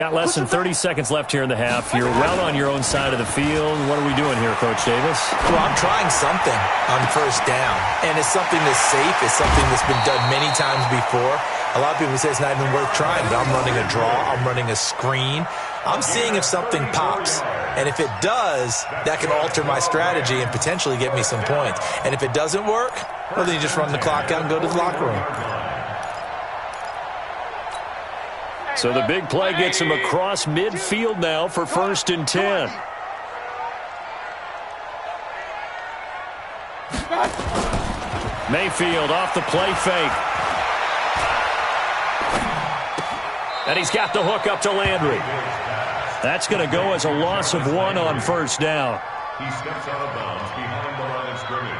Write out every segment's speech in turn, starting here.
Got less than 30 seconds left here in the half. You're well on your own side of the field. What are we doing here, Coach Davis? Well, I'm trying something on first down, and it's something that's safe. It's something that's been done many times before. A lot of people say it's not even worth trying, but I'm running a draw. I'm running a screen. I'm seeing if something pops, and if it does, that can alter my strategy and potentially get me some points. And if it doesn't work, well, then you just run the clock out and go to the locker room. So the big play gets him across midfield now for 1st and 10. Mayfield off the play fake. And he's got the hook up to Landry. That's going to go as a loss of 1 on 1st down. He steps out of bounds behind the line of scrimmage.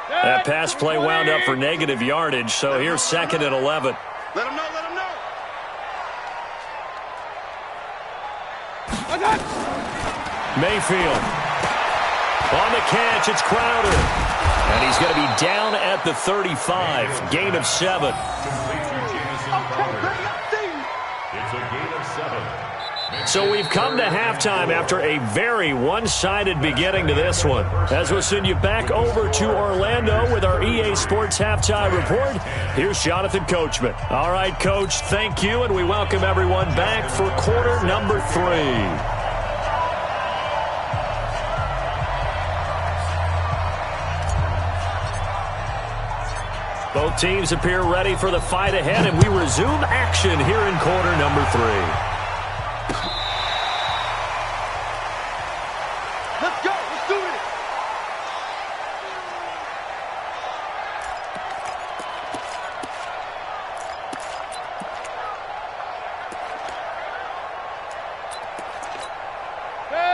That pass play wound up for negative yardage, so here's 2nd and 11. Let him know, let him know. Mayfield. On the catch, it's Crowder. And he's going to be down at the 35. Gain of 7. It's a gain of 7. So we've come to halftime after a very one-sided beginning to this one. As we'll send you back over to Orlando with our EA Sports Halftime Report, here's Jonathan Coachman. All right, Coach, thank you, and we welcome everyone back for quarter number 3. Both teams appear ready for the fight ahead, and we resume action here in quarter number 3. Let's go. Let's do it.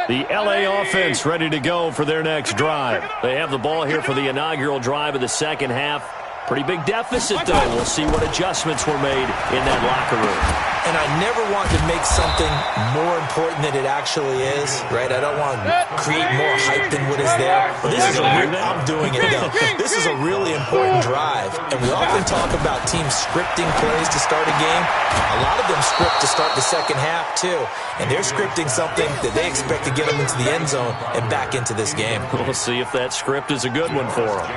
The LA offense ready to go for their next drive. They have the ball here for the inaugural drive of the second half. Pretty big deficit, though. We'll see what adjustments were made in that locker room. And I never want to make something more important than it actually is, right? I don't want to create more hype than what is there. But this is I'm doing it, though. This is a really important drive. And we often talk about teams scripting plays to start a game. A lot of them script to start the second half, too. And they're scripting something that they expect to get them into the end zone and back into this game. We'll see if that script is a good one for them.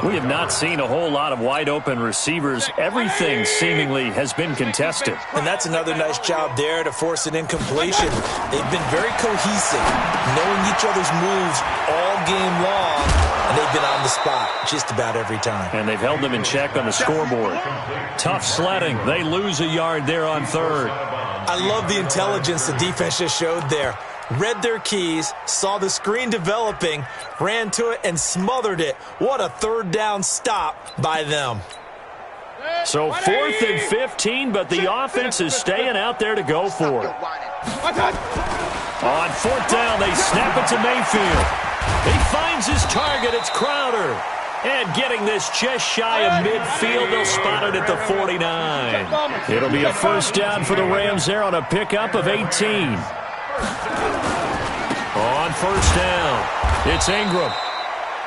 We have not seen a whole lot of wide-open receivers. Everything seemingly has been contested. And that's another nice job there to force an incompletion. They've been very cohesive, knowing each other's moves all game long, and they've been on the spot just about every time. And they've held them in check on the scoreboard. Tough sledding. They lose a yard there on 3rd. I love the intelligence the defense just showed there. Read their keys, saw the screen developing, ran to it, and smothered it. What a 3rd down stop by them. So 4th and 15, but the offense is staying out there to go for it. On 4th down, they snap it to Mayfield. He finds his target. It's Crowder. And getting this just shy of midfield, they'll spot it at the 49. It'll be a 1st down for the Rams there on a pickup of 18. On 1st down, it's Ingram.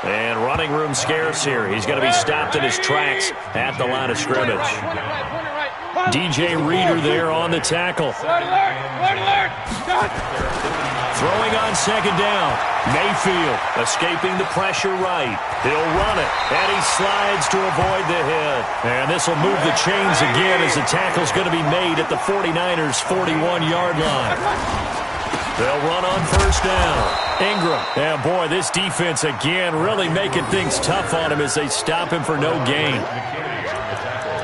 And running room scarce here. He's going to be stopped in his tracks at the line of scrimmage. DJ Reader there on the tackle. Throwing on 2nd down. Mayfield escaping the pressure right. He'll run it, and he slides to avoid the hit. And this will move the chains again as the tackle's going to be made at the 49ers' 41-yard line. They'll run on 1st down. Ingram. And, boy, this defense again really making things tough on him as they stop him for no gain.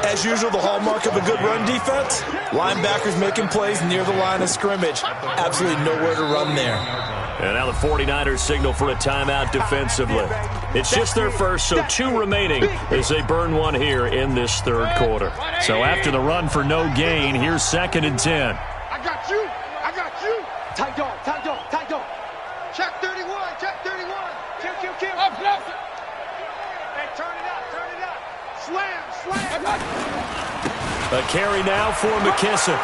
As usual, the hallmark of a good run defense, linebackers making plays near the line of scrimmage. Absolutely nowhere to run there. And now the 49ers signal for a timeout defensively. It's just their first, so 2 remaining as they burn one here in this 3rd quarter. So after the run for no gain, here's 2nd and 10. I got you. I got you. Tight dog, tight dog, tight dog. Check 31, check 31. Kill, kill, kill. Up, up. Hey, turn it up, turn it up. Slam, slam. A carry now for McKissick.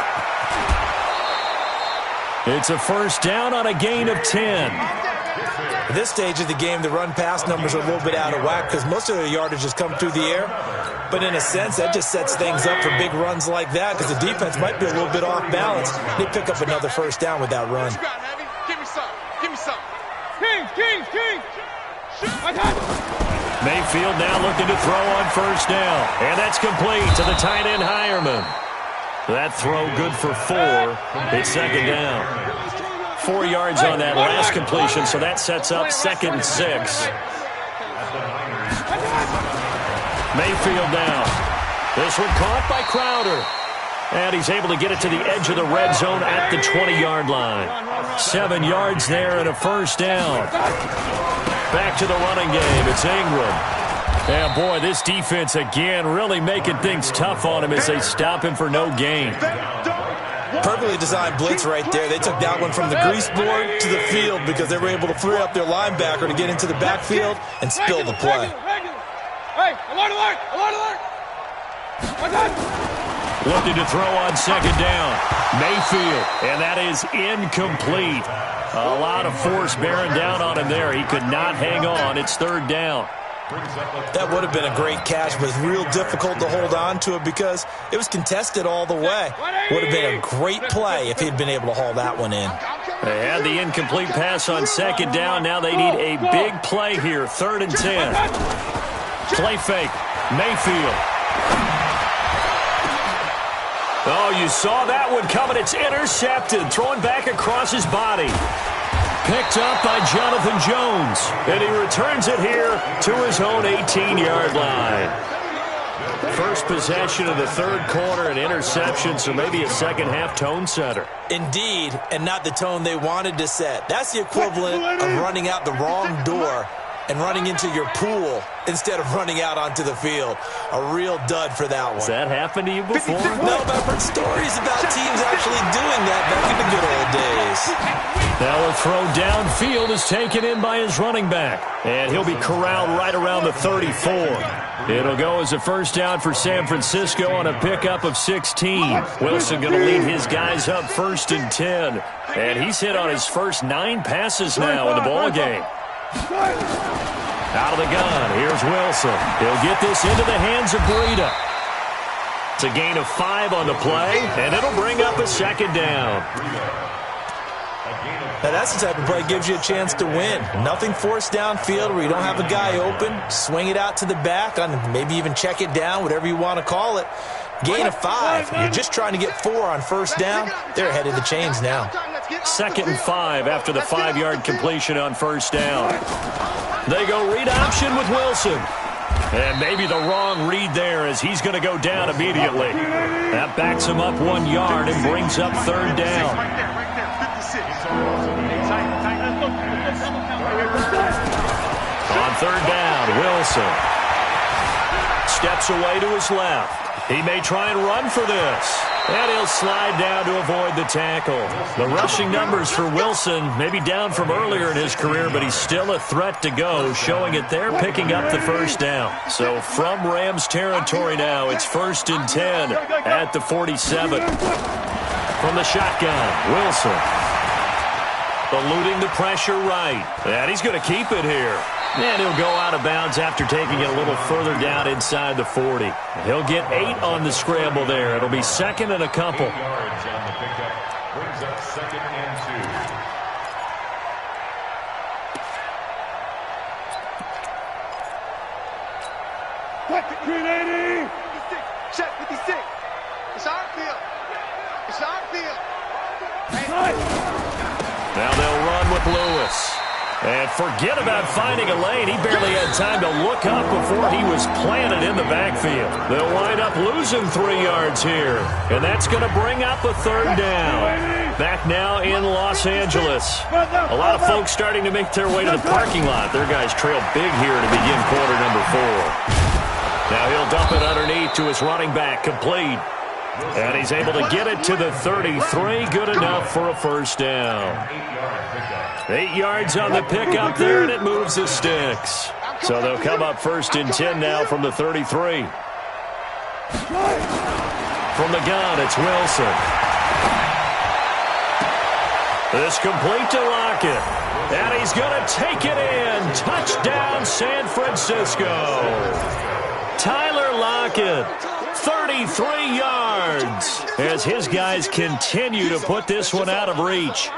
It's a 1st down on a gain of 10. At this stage of the game, the run-pass numbers are a little bit out of whack because most of the yardage has come through the air. But in a sense, that just sets things up for big runs like that because the defense might be a little bit off balance. They pick up another first down with that run. Give me some. Give me some. Kings. Mayfield now looking to throw on first down. And that's complete to the tight end Hireman. That throw good for 4. It's second down. 4 yards on that last completion, so that sets up 2nd and 6. Mayfield now. This one caught by Crowder. And he's able to get it to the edge of the red zone at the 20-yard line. 7 yards there and a first down. Back to the running game. It's Ingram. And, boy, this defense again really making things tough on him as they stop him for no gain. Perfectly designed blitz right there. They took that one from the grease board to the field because they were able to free up their linebacker to get into the backfield and spill the play. Hey, alert! Looking to throw on second down. Mayfield, and that is incomplete. A lot of force bearing down on him there. He could not hang on. It's third down. That would have been a great catch, but real difficult to hold on to it because it was contested all the way. Would have been a great play if he'd been able to haul that one in. They had the incomplete pass on second down. Now they need a big play here. 3rd and 10. Play fake. Mayfield. Oh, you saw that one coming. It's intercepted. Thrown back across his body. Picked up by Jonathan Jones. And he returns it here to his own 18-yard line. First possession of the third quarter, an interception, so maybe a second-half tone setter. Indeed, and not the tone they wanted to set. That's the equivalent of running out the wrong door and running into your pool instead of running out onto the field. A real dud for that one. Has that happened to you before? No, but I've heard stories about teams actually doing that back in the good old days. Now a throw downfield is taken in by his running back. And he'll be corralled right around the 34. It'll go as a first down for San Francisco on a pickup of 16. Wilson going to lead his guys up 1st and 10. And he's hit on his first 9 passes now in the ball game. Out of the gun, here's Wilson. He'll get this into the hands of Breida. It's a gain of 5 on the play, and it'll bring up a second down. Now that's the type of play that gives you a chance to win. Nothing forced downfield where you don't have a guy open. Swing it out to the back, maybe even check it down, whatever you want to call it. Gain of 5. You're just trying to get 4 on first down. They're ahead of the chains now. 2nd and 5 after the 5-yard completion on first down. They go read option with Wilson. And maybe the wrong read there as he's going to go down immediately. That backs him up 1 yard and brings up third down. On third down, Wilson steps away to his left. He may try and run for this. And he'll slide down to avoid the tackle. The rushing numbers for Wilson maybe down from earlier in his career, but he's still a threat to go, showing it there, picking up the first down. So from Rams territory now, it's 1st and 10 at the 47. From the shotgun, Wilson eluding the pressure right. And he's going to keep it here. And he'll go out of bounds after taking it a little further down inside the 40. He'll get 8 on the scramble there. It'll be 2nd and a couple. 8 yards on the pickup. Brings up 2nd and 2. Cut the 380. Check 56. It's our field. It's our field. Now they'll run with Lewis. And forget about finding a lane. He barely had time to look up before he was planted in the backfield. They'll wind up losing 3 yards here. And that's going to bring up a third down. Back now in Los Angeles. A lot of folks starting to make their way to the parking lot. Their guys trail big here to begin quarter number 4. Now he'll dump it underneath to his running back, complete. And he's able to get it to the 33. Good enough for a first down. 8 yards on the pickup there, and it moves the sticks. So they'll come up 1st and 10 now from the 33. From the gun, it's Wilson. This complete to Lockett. And he's going to take it in. Touchdown, San Francisco. Tyler Lockett, 33 yards, as his guys continue to put this one out of reach.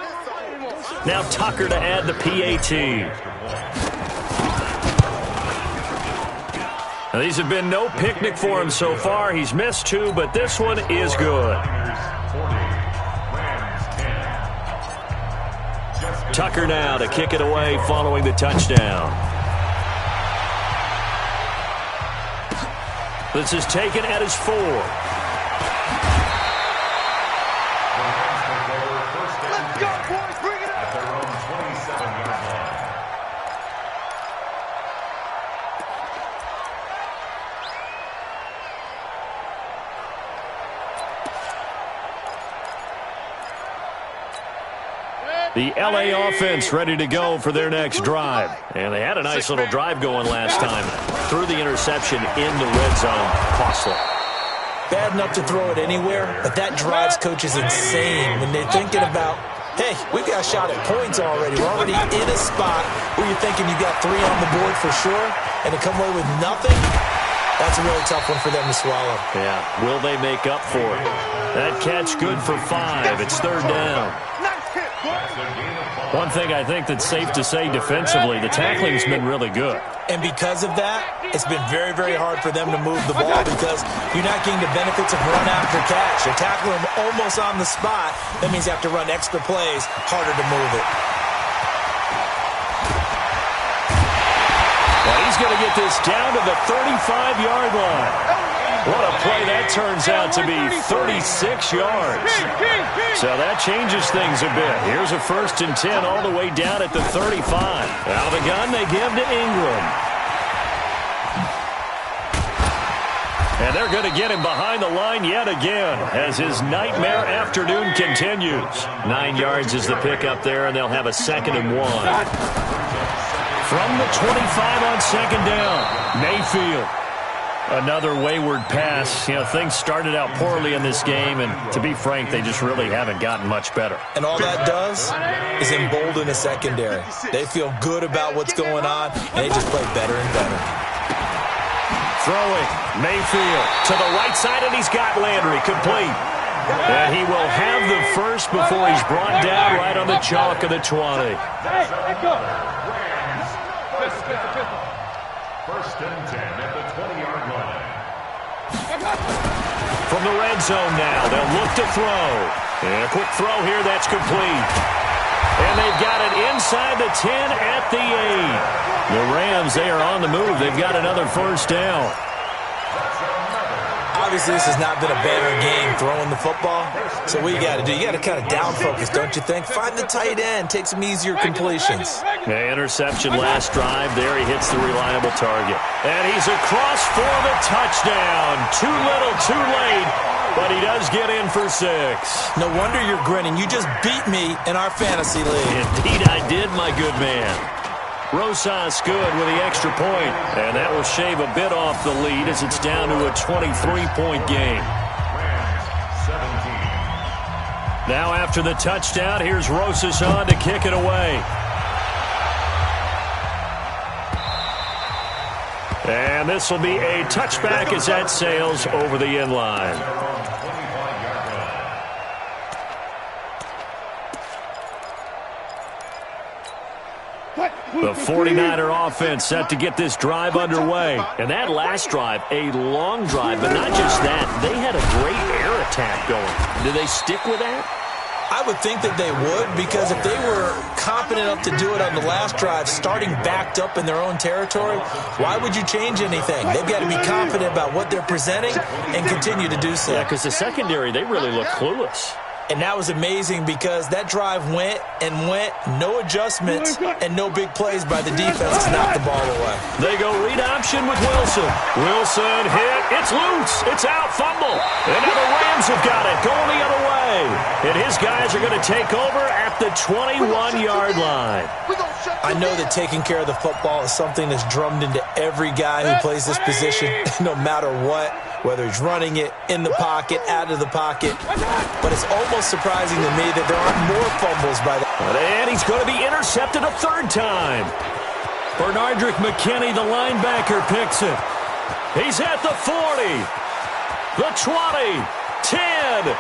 Now Tucker to add the PAT. Now, these have been no picnic for him so far. He's missed 2, but this one is good. Tucker now to kick it away following the touchdown. This is taken at his 4. Let's go, boys. Bring it up. At their own 27-yard line. The LA offense ready to go for their next drive. And they had a nice little drive going last time. Threw the interception in the red zone. Costly. Bad enough to throw it anywhere, but that drives coaches insane when they're thinking about, hey, we've got a shot at points already. We're already in a spot where you're thinking you got 3 on the board for sure, and to come away with nothing, that's a really tough one for them to swallow. Yeah, will they make up for it? That catch good for 5. It's 3rd down. One thing I think that's safe to say defensively, the tackling's been really good. And because of that, it's been very, very hard for them to move the ball because you're not getting the benefits of run after catch. They're tackling them almost on the spot. That means you have to run extra plays, harder to move it. Well, he's going to get this down to the 35-yard line. What a play that turns out to be, 36 yards. So that changes things a bit. Here's a 1st and 10 all the way down at the 35. Out of the gun, they give to Ingram. And they're going to get him behind the line yet again as his nightmare afternoon continues. 9 yards is the pickup there, and they'll have a 2nd and 1. From the 25 on 2nd down, Mayfield. Another wayward pass. You know, things started out poorly in this game, and to be frank, they just really haven't gotten much better. And all that does is embolden the secondary. They feel good about what's going on, and they just play better and better. Throwing, Mayfield to the right side, and he's got Landry complete. And he will have the first before he's brought down right on the chalk of the 20. First and 10 at the 20-yard line. From the red zone now, they'll look to throw. And a quick throw here, that's complete. And they've got it inside the 10 at the 8. The Rams, they are on the move. They've got another 1st down. Obviously, this has not been a banner game throwing the football. So what you got to do, you got to kind of down focus, don't you think? Find the tight end, take some easier completions. Yeah, interception last drive. There he hits the reliable target. And he's across for the touchdown. Too little, too late. But he does get in for 6. No wonder you're grinning. You just beat me in our fantasy league. Indeed I did, my good man. Rosas good with the extra point. And that will shave a bit off the lead as it's down to a 23-point game. Now after the touchdown, here's Rosas on to kick it away. And this will be a touchback as that sails over the end line. The 49er offense set to get this drive underway. And that last drive, a long drive, but not just that. They had a great air attack going. Do they stick with that? I would think that they would, because if they were confident enough to do it on the last drive, starting backed up in their own territory, why would you change anything? They've got to be confident about what they're presenting and continue to do so. Yeah, because the secondary, they really look clueless. And that was amazing because that drive went and went, no adjustments, and no big plays by the defense to knock the ball away. They go read option with Wilson. Wilson hit. It's loose. It's out. Fumble. And now the Rams have got it. Going the other way. And his guys are going to take over at the 21-yard line. I know that taking care of the football is something that's drummed into every guy who plays this position, no matter what, whether he's running it, in the pocket, out of the pocket. But it's almost surprising to me that there aren't more fumbles by that. And he's going to be intercepted a 3rd time. Bernardrick McKinney, the linebacker, picks it. He's at the 40, the 20, 10,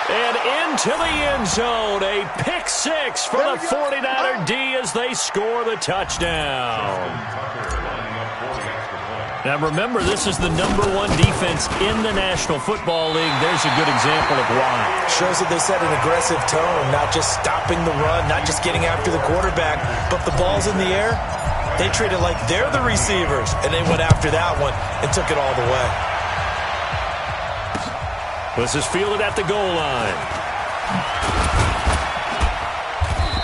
and into the end zone. A pick six for the 49er D as they score the touchdown. Now remember, this is the #1 defense in the National Football League. There's a good example of why. Shows that they set an aggressive tone, not just stopping the run, not just getting after the quarterback, but the ball's in the air. They treat it like they're the receivers, and they went after that one and took it all the way. This is fielded at the goal line.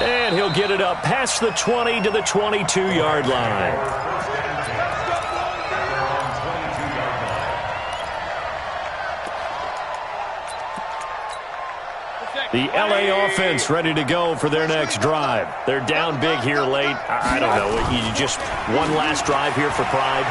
And he'll get it up past the 20 to the 22-yard line. The LA offense ready to go for their next drive. They're down big here late. I don't know. You just one last drive here for pride?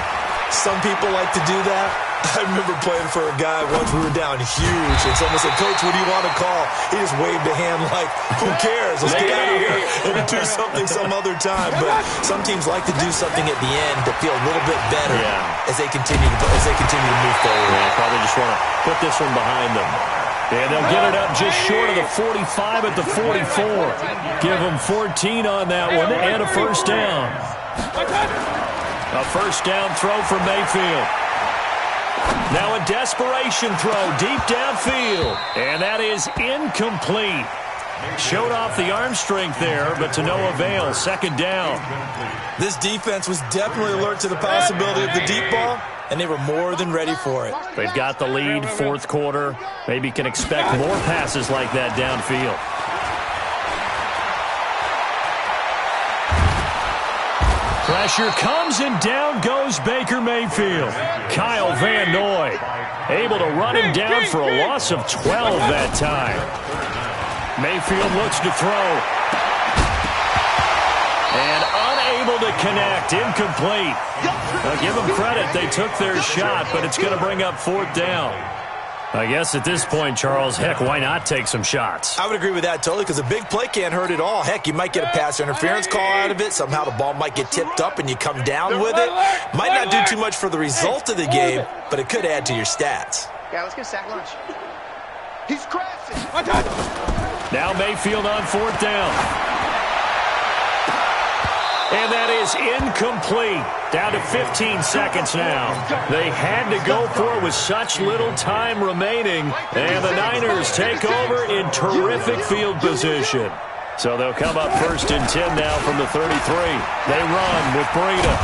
Some people like to do that. I remember playing for a guy once. We were down huge, and someone said, "Coach, what do you want to call?" He just waved a hand like, "Who cares? Let's get out of here and do something some other time." But some teams like to do something at the end to feel a little bit better as they continue to move forward. Yeah, probably just want to put this one behind them. And they'll get it up just short of the 45 at the 44. Give them 14 on that one and a first down. A first down throw from Mayfield. Now a desperation throw deep downfield. And that is incomplete. Showed off the arm strength there, but to no avail. Second down. This defense was definitely alert to the possibility of the deep ball, and they were more than ready for it. They've got the lead, fourth quarter. Maybe can expect more passes like that downfield. Pressure comes, and down goes Baker Mayfield. Kyle Van Noy able to run him down for a loss of 12 that time. Mayfield looks to throw. And unable to connect. Incomplete. Now give them credit. They took their shot, but it's going to bring up fourth down. I guess at this point, Charles, heck, why not take some shots? I would agree with that totally, because a big play can't hurt at all. Heck, you might get a pass interference call out of it. Somehow the ball might get tipped up and you come down with it. Might not do too much for the result of the game, but it could add to your stats. Yeah, let's get a sack lunch. He's crashing. Now Mayfield on fourth down. And that is incomplete. Down to 15 seconds now. They had to go for it with such little time remaining. And the Niners take over in terrific field position. So they'll come up first and 10 now from the 33. They run with Breida.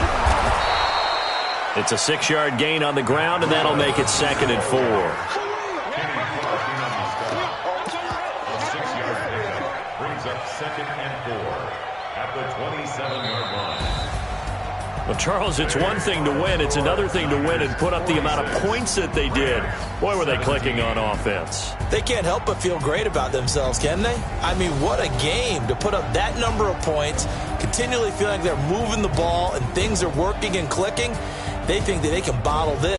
It's a 6-yard gain on the ground, and that'll make it second and 4. Brings up second and 4 at the 27-yard line. Well, Charles, it's one thing to win. It's another thing to win and put up the amount of points that they did. Boy, were they clicking on offense. They can't help but feel great about themselves, can they? I mean, what a game to put up that number of points, continually feeling like they're moving the ball and things are working and clicking. They think that they can bottle this.